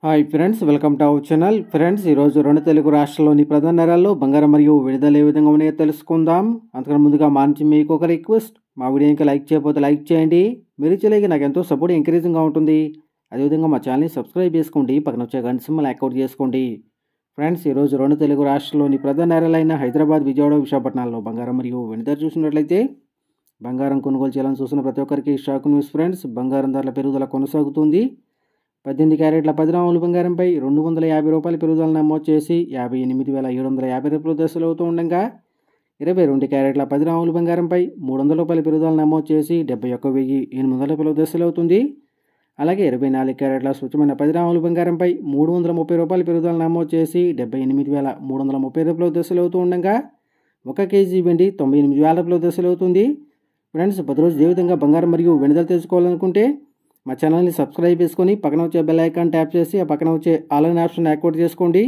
Hi friends, welcome to our channel. Friends, ఈరోజు రెండు తెలుగు రాష్ట్రాల్లోని ప్రధాన నగరాల్లో బంగారం మరియు విడుదల ఏ విధంగా ఉన్నాయో తెలుసుకుందాం. అంతకన్నా ముందుగా మా నుంచి మీకు ఒక రిక్వెస్ట్, మా వీడియో ఇంకా లైక్ చేయకపోతే లైక్ చేయండి. మీరు ఇచ్చేలాగే నాకు ఎంతో సపోర్ట్ ఎంకరేజింగ్గా ఉంటుంది. అదేవిధంగా మా ఛానల్ని సబ్స్క్రైబ్ చేసుకోండి, పక్కన వచ్చే గంట సింబల్ యాక్టివేట్ చేసుకోండి. ఫ్రెండ్స్, ఈరోజు రెండు తెలుగు రాష్ట్రాల్లోని ప్రధాన నగరాలైన హైదరాబాద్, విజయవాడ, విశాఖపట్నాల్లో బంగారం మరియు వెండి ధర చూసినట్లయితే బంగారం కొనుగోలు చేయాలని చూస్తున్న ప్రతి ఒక్కరికి షాక్ న్యూస్. ఫ్రెండ్స్, బంగారం ధరల పెరుగుదల కొనసాగుతుంది. 18 క్యారెట్ల 10 గ్రాముల బంగారంపై ₹250 పెరుగుదల నమోదు చేసి 58,750 దశలు అవుతూ ఉండగా, 22 క్యారెట్ల 10 గ్రాముల బంగారంపై ₹300 పెరుగుదల నమోదు చేసి 71,800 దశలు అవుతుంది. అలాగే 24 క్యారెట్ల స్వచ్ఛమైన 10 గ్రాముల బంగారంపై ₹330 పెరుగుదల నమోదు చేసి 78,330 దశలు అవుతూ ఉండగా, 1 కేజీ వెండి 98,000 దశలు అవుతుంది. ఫ్రెండ్స్, ప్రతిరోజు ఏ విధంగా బంగారం మరియు వెండి ధరలు తెలుసుకోవాలనుకుంటే మా ఛానల్ని సబ్స్క్రైబ్ చేసుకొని పక్కన వచ్చే బెల్ ఐకాన్ ట్యాప్ చేసి ఆ పక్కన వచ్చే ఆల్ అనే ఆప్షన్ యాక్టివేట్ చేసుకోండి.